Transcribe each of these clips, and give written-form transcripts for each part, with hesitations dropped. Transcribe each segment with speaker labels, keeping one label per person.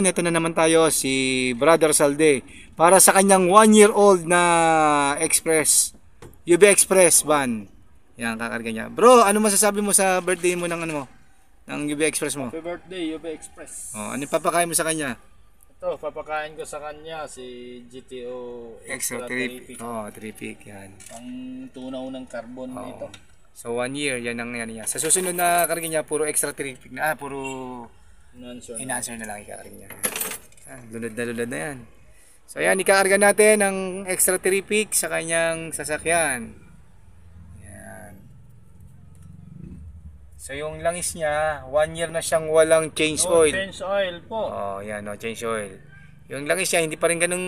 Speaker 1: Ito na naman tayo si Brother Salde para sa kanyang 1-year-old na Express, UV Express van. Yan, kakarga niya. Bro, ano masasabi mo sa birthday mo ng ano mo? Ng UV Express mo?
Speaker 2: Happy birthday, UV Express.
Speaker 1: Oh, ano papakain mo sa kanya?
Speaker 2: Ito, papakain ko sa kanya si GTO
Speaker 1: Extra Terrific. Oh, Terrific yan.
Speaker 2: Ang tunaw ng carbon nito.
Speaker 1: So 1 year, yan ang yan niya. Sa susunod na karga niya, puro Extra Terrific na, puro in-answer na lang ikakarga niya. Lunod na yan. So ayan, ikakarga natin ang Extra Terrific sa kanyang sasakyan. Yan. So yung langis niya, 1 year na siyang walang change oil.
Speaker 2: No change oil po.
Speaker 1: Oh, yan, no change oil. Yung langis niya, hindi pa rin ganun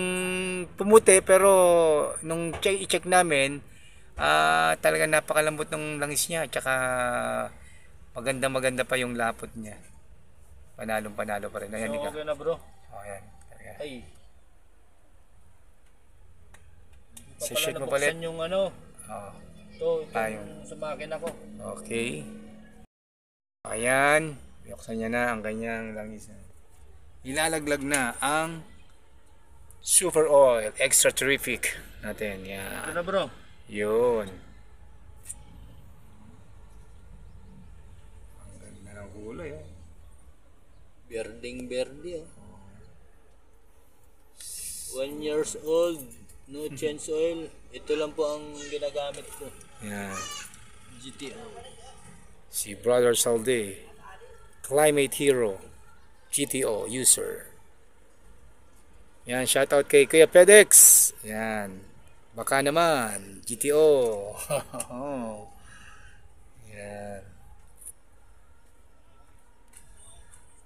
Speaker 1: pumuti, pero nung i-check namin, talagang napakalambot ng langis niya. Tsaka maganda pa yung lapot niya. Panalo pa rin. Ayan,
Speaker 2: so, okay na bro.
Speaker 1: Oh, ayan.
Speaker 2: Ay.
Speaker 1: Shoot mo palit.
Speaker 2: Yung ano.
Speaker 1: Oh.
Speaker 2: Ito yung sa makina ko.
Speaker 1: Okay. Ayan. Buksan niya na ang kanyang langis. Ilalaglag na ang Super Oil Extra Terrific natin. Yan.
Speaker 2: Ito na bro.
Speaker 1: Yun. Ang ganda ng kulay.
Speaker 2: Berding-berde. 1 years old. No change oil. Ito lang po ang ginagamit ko.
Speaker 1: Yan.
Speaker 2: GTO.
Speaker 1: Si Brother Salde, Climate Hero, GTO user. Yan, shoutout kay Kuya Pedex. Yan. Baka naman, GTO. Yan.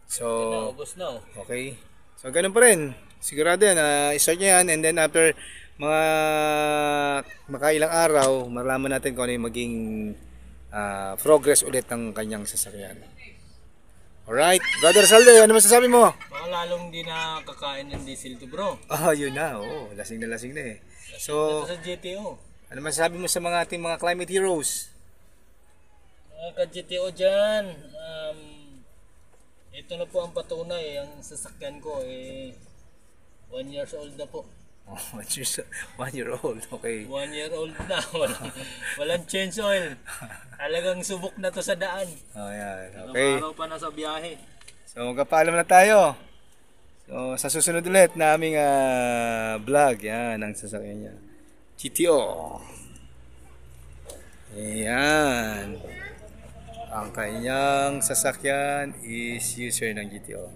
Speaker 1: So, okay. So, ganun pa rin. Sigurado yan. I-start nyo yan. And then after mga makailang araw, malaman natin kung ano yung maging progress ulit ng kanyang sasakyan. Alright. Brother Salde, ano masasabi mo?
Speaker 2: Baka lalong di na kakain ng diesel to bro.
Speaker 1: Yun na. Lasing na eh. So,
Speaker 2: ito sa GTO.
Speaker 1: ano masasabi mo sa mga ating mga climate heroes?
Speaker 2: Mga ka-GTO dyan, ito na po ang patunay. Ang sasakyan ko 1 years old na po.
Speaker 1: 1 year old, okay.
Speaker 2: 1 year old na. Walang change oil. Talagang subok na to sa daan.
Speaker 1: Yan, okay.
Speaker 2: Araw pa na sa biyahe.
Speaker 1: So magpapaalam na tayo. So sa susunod ulit na aming vlog, yan ang sasakyan niya. GTO. Ayan. Ang kanyang sasakyan is user ng GTO.